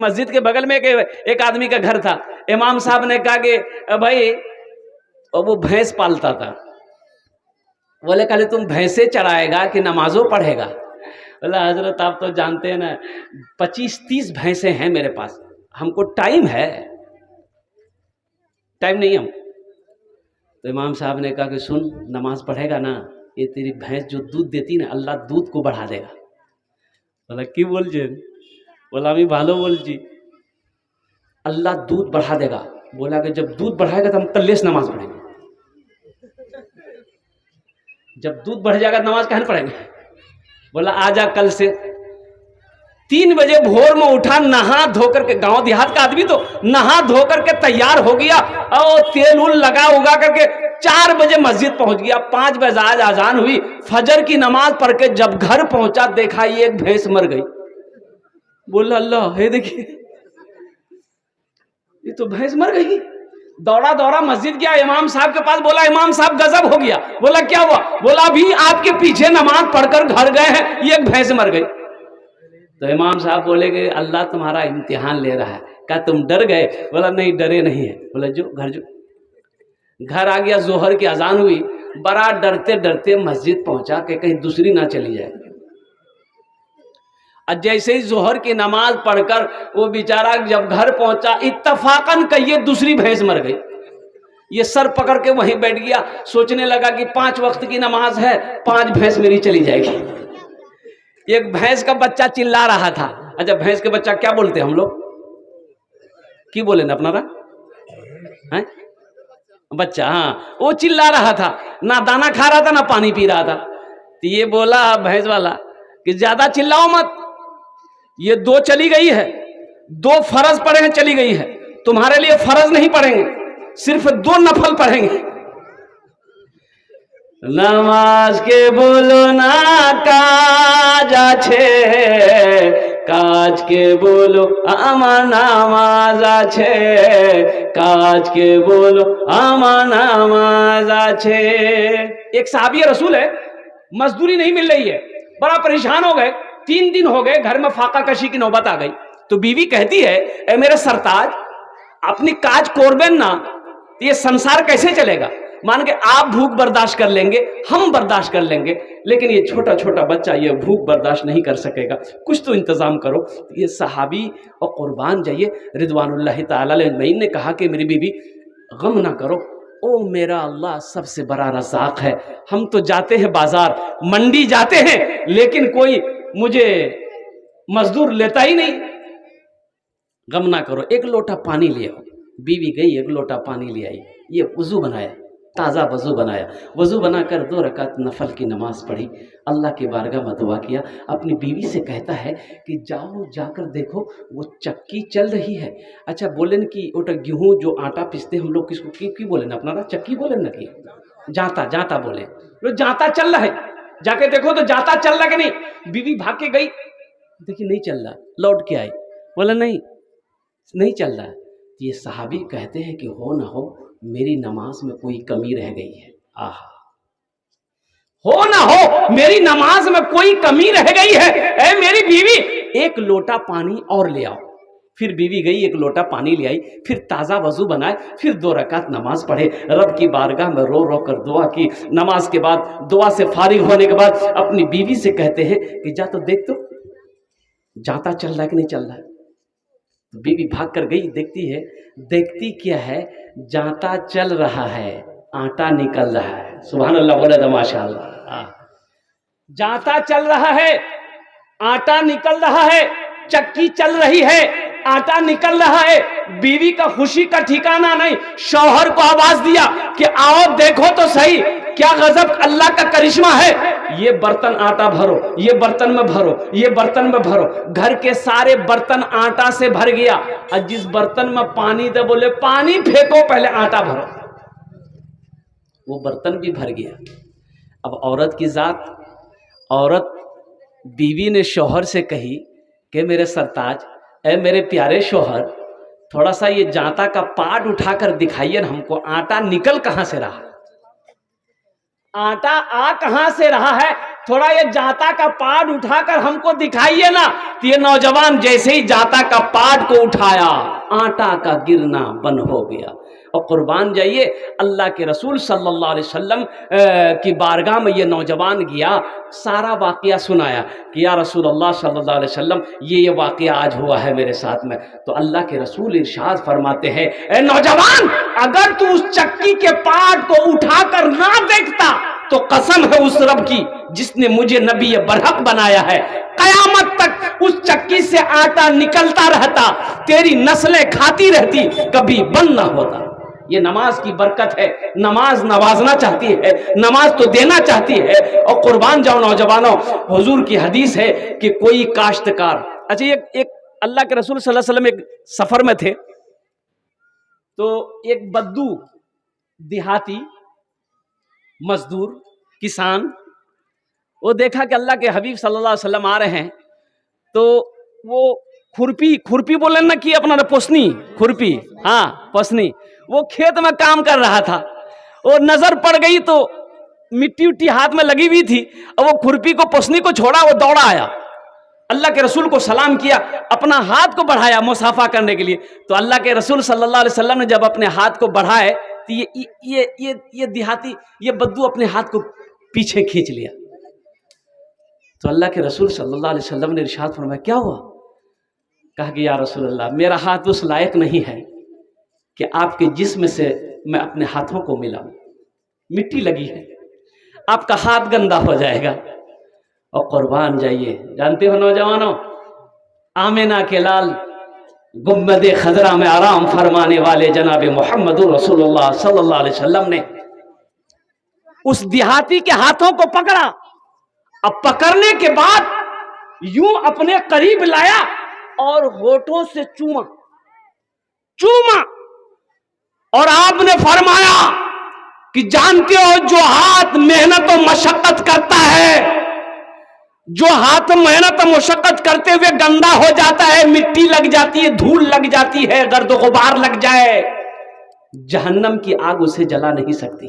मस्जिद के बगल में एक आदमी का घर था। इमाम साहब ने कहा कि भाई, और वो भैंस पालता था। बोले खाली तुम भैंसे चराएगा कि नमाजों पढ़ेगा? बोला हजरत आप तो जानते हैं ना, 25-30 भैंसे हैं मेरे पास, हमको टाइम है, टाइम नहीं हम। तो इमाम साहब ने कहा कि सुन, नमाज पढ़ेगा ना, ये तेरी भैंस जो दूध देती ना, अल्लाह दूध को बढ़ा देगा। बोला की बोलছে? बोला আমি ভালো বলছি, अल्लाह दूध बढ़ा देगा। बोला कि जब दूध बढ़ाएगा तो हम कल से नमाज पढ़ेंगे। जब दूध बढ़ जाएगा नमाज कहाँ पढ़ेंगे? बोला आजा कल से। 3 बजे भोर में उठा, नहा धोकर के, गांव देहात का आदमी तो नहा धोकर के तैयार हो गया और तेल उल लगा उगा करके 4 बजे मस्जिद पहुंच गया। 5 बजे आज आजान हुई, फजर की नमाज पढ़ के जब घर पहुंचा, देखा ये एक भैंस मर गई। बोला अल्लाह, हे देखिए ये तो भैंस मर गई। दौड़ा दौड़ा मस्जिद गया, इमाम साहब के पास। बोला इमाम साहब गजब हो गया। बोला क्या हुआ? बोला अभी आपके पीछे नमाज पढ़कर घर गए हैं, ये एक भैंस मर गई। तो इमाम साहब बोले कि अल्लाह तुम्हारा इम्तिहान ले रहा है। क्या तुम डर गए? बोला नहीं, डरे नहीं है। बोला जो घर, जो घर आ गया, जोहर की अजान हुई, बड़ा डरते डरते मस्जिद पहुंचा कि कहीं दूसरी ना चली जाए। और जैसे ही जोहर की नमाज पढ़कर वो बेचारा जब घर पहुंचा, इत्तफाकन कहिए दूसरी भैंस मर गई। ये सर पकड़ के वहीं बैठ गया, सोचने लगा कि 5 वक्त की नमाज है, 5 भैंस मेरी चली जाएगी। एक भैंस का बच्चा चिल्ला रहा था। अच्छा, भैंस के बच्चा क्या बोलते हैं हम लोग? की बोले ना अपना है बच्चा? हाँ, वो चिल्ला रहा था, ना दाना खा रहा था ना पानी पी रहा था। तो ये बोला भैंस वाला कि ज्यादा चिल्लाओ मत, ये 2 चली गई है, 2 फर्ज पढ़े हैं, चली गई है। तुम्हारे लिए फर्ज नहीं पढ़ेंगे, सिर्फ 2 नफल पढ़ेंगे। नमाज के बोलो ना काज आछे, काज के बोलो आमार नामाज आछे, काज के बोलो आमार नामाज आछे। एक साहबी रसूल है, मजदूरी नहीं मिल रही है, बड़ा परेशान हो गए। 3 दिन हो गए, घर में फाका कशी की नौबत आ गई। तो बीवी कहती है, ए मेरे सरताज, अपनी काज कोरबेन ना, ये संसार कैसे चलेगा? मान के आप भूख बर्दाश्त कर लेंगे, हम बर्दाश्त कर लेंगे, लेकिन ये छोटा छोटा बच्चा ये भूख बर्दाश्त नहीं कर सकेगा, कुछ तो इंतजाम करो। ये सहाबी और कुर्बान जाइए रिदवानुल्लाह ताला अलैहिम ने कहा कि मेरी बीवी गम ना करो, ओ मेरा अल्लाह सबसे बड़ा रज़ाक है। हम तो जाते हैं बाजार, मंडी जाते हैं, लेकिन कोई मुझे मजदूर लेता ही नहीं। गम ना करो, 1 लोटा पानी ले आओ। बीवी गई, 1 लोटा पानी ले आई, ये वजू बनाया, ताज़ा वजू बनाया, वजू बनाकर 2 रकात नफल की नमाज पढ़ी, अल्लाह की बारगाह में दुआ किया। अपनी बीवी से कहता है कि जाओ जाकर देखो वो चक्की चल रही है। अच्छा बोले न कि ओटा गेहूँ जो आटा पीसते हम लोग किसको की बोले ना, अपना चक्की बोले ना, कि जाता जाता बोले, वो जाता चल रहा है, जाके देखो तो जाता चल रहा कि नहीं। बीवी भाग के गई, देखिए नहीं चल रहा, लौट के आई, बोला नहीं चल रहा। ये सहाबी कहते हैं कि हो ना हो मेरी नमाज में कोई कमी रह गई है। आहा, हो ना हो मेरी नमाज में कोई कमी रह गई है, ऐ मेरी बीवी 1 लोटा पानी और ले आओ। फिर बीवी गई, 1 लोटा पानी ले आई, फिर ताज़ा वजू बनाए, फिर 2 रकात नमाज पढ़े, रब की बारगाह में रो रो कर दुआ की। नमाज के बाद, दुआ से फारिग होने के बाद अपनी बीवी से कहते हैं कि जा तो देख, तो जाता चल रहा है कि नहीं चल रहा है। तो बीवी भाग कर गई, देखती है, देखती क्या है, जाता चल रहा है, आटा निकल रहा है। सुभान अल्लाह, बोले तो माशाअल्लाह। जाता चल रहा है, आटा निकल रहा है, चक्की चल रही है, आटा निकल रहा है। बीवी का खुशी का ठिकाना नहीं। शौहर को आवाज दिया कि आओ देखो तो सही, क्या गजब अल्लाह का करिश्मा है। ये बर्तन आटा भरो, ये बर्तन में भरो, ये बर्तन में भरो। घर के सारे बर्तन आटा से भर गया, और जिस बर्तन में पानी दे बोले पानी फेंको, पहले आटा भरो, वो बर्तन भी भर गया। अब औरत की जात, औरत बीवी ने शौहर से कही कि मेरे सरताज, ऐ मेरे प्यारे शौहर, थोड़ा सा ये जाता का पाट उठाकर दिखाइए ना हमको, आटा निकल कहां से रहा। आटा आ कहां से रहा है, थोड़ा ये जाता का पाट उठाकर हमको दिखाइए ना। तो ये नौजवान जैसे ही जाता का पाट को उठाया, आटा का गिरना बंद हो गया। और कुर्बान जाइए, अल्लाह के रसूल सल्लल्लाहु अलैहि वसल्लम की बारगाह में ये नौजवान गया, सारा वाक़या सुनाया कि या रसूल अल्लाह सल्लल्लाहु अलैहि वसल्लम ये वाक़या आज हुआ है मेरे साथ में। तो अल्लाह के रसूल इरशाद फरमाते हैं, ए नौजवान, अगर तू उस चक्की के पाट को उठाकर ना देखता तो कसम है उस रब की जिसने मुझे नबी बरहक बनाया है, कयामत तक उस चक्की से आटा निकलता रहता, तेरी नस्लें खाती रहती, कभी बंद ना होता। ये नमाज की बरकत है। नमाज नवाजना चाहती है, नमाज तो देना चाहती है। और कुर्बान जाओ नौजवानों, हुजूर की हदीस है कि कोई काश्तकार, अच्छा एक अल्लाह के रसूल सल्लल्लाहु अलैहि वसल्लम एक सफर में थे, तो एक बद्दू देहाती मजदूर किसान, वो देखा कि अल्लाह के हबीब सल्लल्लाहु अलैहि वसल्लम आ रहे हैं, तो वो खुरपी बोले ना कि अपना पोसनी खुरपी, हाँ पोसनी, वो खेत में काम कर रहा था। वो नजर पड़ गई तो मिट्टी उट्टी हाथ में लगी हुई थी, और वो खुरपी को पोसनी को छोड़ा, वो दौड़ा आया, अल्लाह के रसूल को सलाम किया, अपना हाथ को बढ़ाया मुसाफा करने के लिए। तो अल्लाह के रसूल सल्लल्लाहु अलैहि वसल्लम ने जब अपने हाथ को बढ़ाए तो ये देहाती, ये बद्दू अपने हाथ को पीछे खींच लिया। तो अल्लाह के रसूल सल्लल्लाहु अलैहि वसल्लम ने इरशाद फरमाया, क्या हुआ? कहा कि या रसूल अल्लाह, मेरा हाथ उस लायक नहीं है कि आपके जिस्म से मैं अपने हाथों को मिलाऊं, मिट्टी लगी है, आपका हाथ गंदा हो जाएगा। और कुर्बान जाइए, जानते हो नौजवानों, आमिना के लाल गुम्बदे खजरा में आराम फरमाने वाले जनाब मोहम्मद रसूलुल्लाह सल्लल्लाहु अलैहि वसल्लम ने उस देहाती के हाथों को पकड़ा। अब पकड़ने के बाद यूं अपने करीब लाया और होठों से चूमा, और आपने फरमाया कि जानते हो, जो हाथ मेहनत और मशक्कत करता है, जो हाथ मेहनत और मशक्कत करते हुए गंदा हो जाता है, मिट्टी लग जाती है, धूल लग जाती है, गर्द गुबार लग जाए, जहन्नम की आग उसे जला नहीं सकती।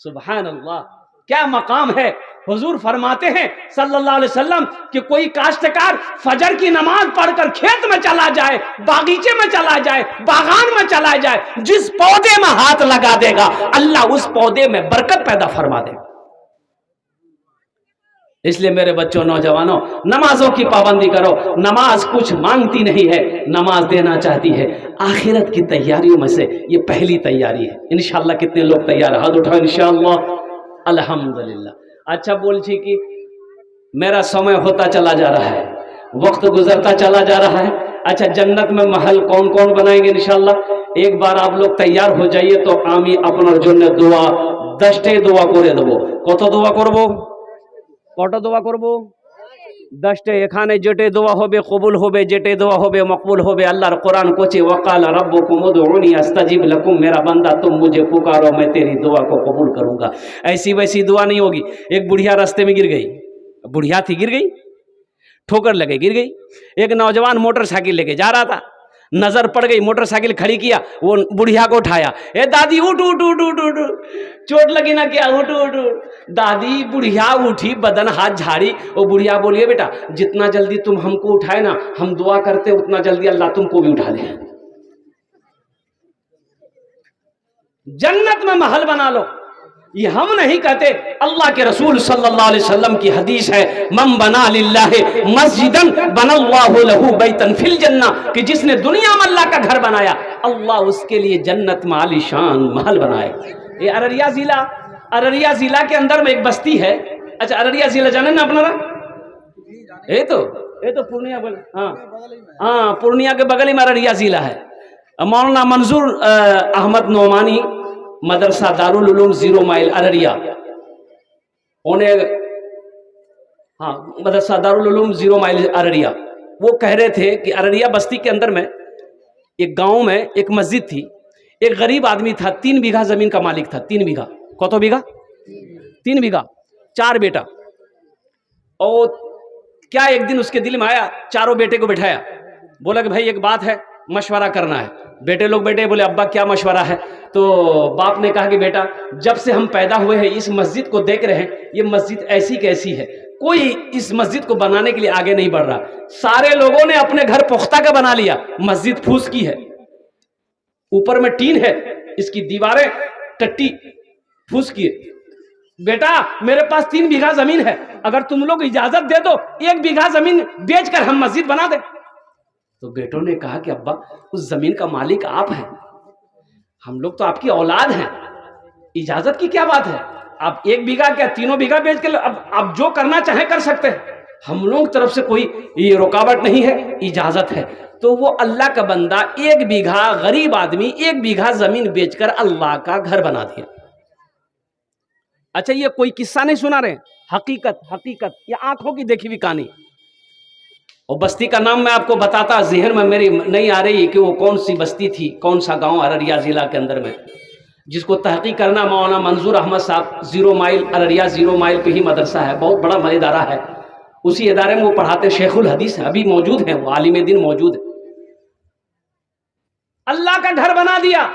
सुभान अल्लाह, क्या मकाम है। हुजूर फरमाते हैं सल्लल्लाहु अलैहि वसल्लम कि कोई काश्तकार फजर की नमाज पढ़कर खेत में चला जाए, बागीचे में चला जाए, बागान में चला जाए, जिस पौधे में हाथ लगा देगा अल्लाह उस पौधे में बरकत पैदा फरमा देगा। इसलिए मेरे बच्चों, नौजवानों, नमाजों की पाबंदी करो। नमाज कुछ मांगती नहीं है, नमाज देना चाहती है। आखिरत की तैयारियों में से ये पहली तैयारी है। इंशाअल्लाह कितने लोग तैयार? हाथ उठाओ इंशाअल्लाह। अल्हम्दुलिल्लाह। अच्छा बोलছি कि मेरा समय होता चला जा रहा है, वक्त गुजरता चला जा रहा है। अच्छा, जन्नत में महल कौन कौन बनाएंगे इंशाअल्लाह? एक बार आप लोग तैयार हो जाइए तो আমি আপনার জন্য দোয়া 10টি দোয়া করে দেব। কত দোয়া করব? কত দোয়া করব? 10টি। এখানে যেটে দোয়া হবে কবুল হবে, যেটে দোয়া হবে মকবুল হবে। আল্লাহর কোরআন কোচে ওয়াকাল रब्बुकुम उदउनी अस्तजिब लकुम, मेरा बंदा तुम मुझे पुकारो मैं तेरी दुआ को कबूल करूंगा। ऐसी वैसी दुआ नहीं होगी। एक बुढ़िया रास्ते में गिर गई, बुढ़िया थी, गिर गई, ठोकर लगे, गिर गई। एक नौजवान मोटरसाइकिल लेके जा रहा था, नजर पड़ गई, मोटरसाइकिल खड़ी किया, वो बुढ़िया को उठाया, ए दादी उठ उठ उठ उठ उठ, चोट लगी ना क्या, उठ उठ उठ। दादी बुढ़िया उठी, बदन हाथ झाड़ी। वो बुढ़िया बोलिए, बेटा जितना जल्दी तुम हमको उठाए ना, हम दुआ करते उतना जल्दी अल्लाह तुमको भी उठा ले। जन्नत में महल बना लो, ये हम नहीं कहते, अल्लाह के रसूल सल्लल्लाहु अलैहि वसल्लम की हदीस है, मन बना लिल्लाहि मस्जिदन बनल्लाहु लहू बैतन फिल जन्ना, कि जिसने दुनिया में अल्लाह का घर बनाया अल्लाह उसके लिए जन्नत में आलीशान महल बनाए। ये अररिया जिला के अंदर में एक बस्ती है। अच्छा, अररिया जिला जाने ना अपना? ये तो पूर्णिया, हाँ पूर्णिया के बगल में अररिया जिला है। मौलाना मंजूर अहमद नोमानी मदरसा दारुल उलूम 0 माइल अररिया, उन्हें, हाँ मदरसा दारुल उलूम 0 माइल अररिया, वो कह रहे थे कि अररिया बस्ती के अंदर में एक गांव में एक मस्जिद थी। एक गरीब आदमी था, 3 बीघा जमीन का मालिक था। 3 बीघा, कतो बीघा? 3 बीघा, 4 बेटा। और क्या एक दिन उसके दिल में आया, चारों बेटे को बिठाया, बोला कि भाई एक बात है, मशवरा करना है। बेटे लोग बैठे, बोले अब्बा क्या मशवरा है? तो बाप ने कहा कि बेटा, जब से हम पैदा हुए हैं इस मस्जिद को देख रहे हैं, ये मस्जिद ऐसी कैसी है, कोई इस मस्जिद को बनाने के लिए आगे नहीं बढ़ रहा। सारे लोगों ने अपने घर पुख्ता का बना लिया, मस्जिद फूस की है, ऊपर में टीन है, इसकी दीवारें टट्टी फूस की है। बेटा मेरे पास 3 बीघा जमीन है, अगर तुम लोग इजाजत दे दो 1 बीघा जमीन बेचकर हम मस्जिद बना दे। तो बेटों ने कहा कि अब्बा उस जमीन का मालिक आप हैं, हम लोग तो आपकी औलाद हैं, इजाजत की क्या बात है? आप 1 बीघा क्या 3 बीघा बेच के अब आप जो करना चाहें कर सकते हैं, हम लोग तरफ से कोई ये रुकावट नहीं है, इजाजत है। तो वो अल्लाह का बंदा 1 बीघा, गरीब आदमी 1 बीघा जमीन बेचकर अल्लाह का घर बना दिया। अच्छा, ये कोई किस्सा नहीं सुना रहे, हकीकत हकीकत, ये आंखों की देखी हुई कहानी। और बस्ती का नाम मैं आपको बताता, ज़हन में मेरी नहीं आ रही कि वो कौन सी बस्ती थी, कौन सा गांव अररिया जिला के अंदर में, जिसको तहकीक करना मौलाना मंजूर अहमद साहब, 0 माइल अररिया 0 माइल पे ही मदरसा है, बहुत बड़ा इदारा है। उसी इदारे में वो पढ़ाते, शेखुल हदीस है, अभी मौजूद है, वो आलिम दिन मौजूद है। अल्लाह का घर बना दिया।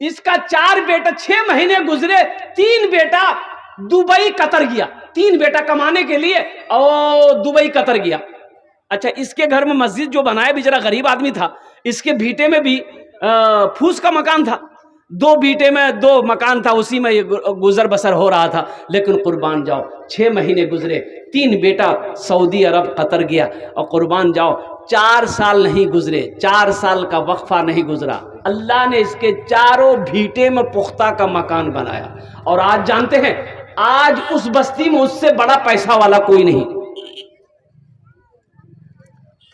इसका 4 बेटा, 6 महीने गुजरे, 3 बेटा दुबई कतर गया, 3 बेटा कमाने के लिए और दुबई कतर गया। अच्छा, इसके घर में मस्जिद जो बनाया, बेचारा गरीब आदमी था, इसके भीटे में भी फूस का मकान था, 2 बीटे में 2 मकान था, उसी में ये गुजर बसर हो रहा था। लेकिन कुर्बान जाओ, 6 महीने गुजरे, 3 बेटा सऊदी अरब कतर गया, और कुर्बान जाओ 4 साल नहीं गुजरे, 4 साल का वक्फा नहीं गुजरा, अल्लाह ने इसके चारों भीटे में पुख्ता का मकान बनाया। और आज जानते हैं, आज उस बस्ती में उससे बड़ा पैसा वाला कोई नहीं,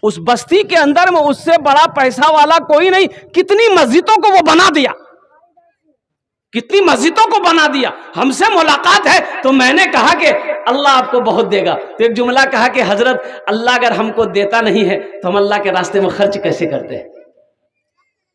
उस बस्ती के अंदर में उससे बड़ा पैसा वाला कोई नहीं। कितनी मस्जिदों को वो बना दिया, कितनी मस्जिदों को बना दिया। हमसे मुलाकात है तो मैंने कहा कि अल्लाह आपको बहुत देगा, तो एक जुमला कहा कि हजरत, अल्लाह अगर हमको देता नहीं है तो हम अल्लाह के रास्ते में खर्च कैसे करते हैं?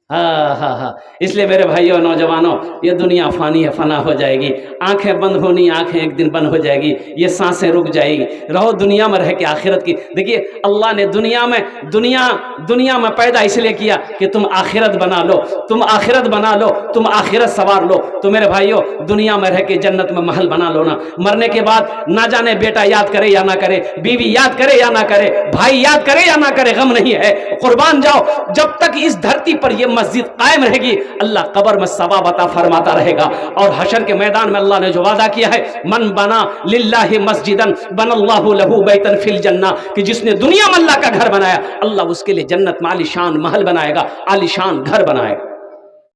हाँ, इसलिए मेरे भाइयों नौजवानों, ये दुनिया फानी है, फना हो जाएगी, आंखें बंद होनी, आंखें एक दिन बंद हो जाएगी, ये सांसें रुक जाएगी। रहो दुनिया में रह के आखिरत की। देखिए, अल्लाह ने दुनिया में पैदा इसलिए किया कि तुम आखिरत बना लो, तुम आखिरत बना लो, तुम आखिरत सवार लो। तो मेरे भाइयों, दुनिया में रह के जन्नत में महल बना लो ना। मरने के बाद ना जाने बेटा याद करे या ना करे, बीवी याद करे या ना करे, भाई याद करे या ना करे, गम नहीं है। कुर्बान जाओ, जब तक इस धरती पर ये मस्जिद कायम रहेगी, अल्लाह कब्र में सवाब अता फरमाता रहेगा। और हशर के मैदान में अल्लाह ने जो वादा किया है, मन बना लिल्लाहि मस्जिदन बनल्लाहु लहू बैतन फिल जन्ना, कि जिसने दुनिया में अल्लाह का घर बनाया, अल्लाह उसके लिए जन्नत में आलीशान महल बनाएगा, आलीशान घर बनाएगा।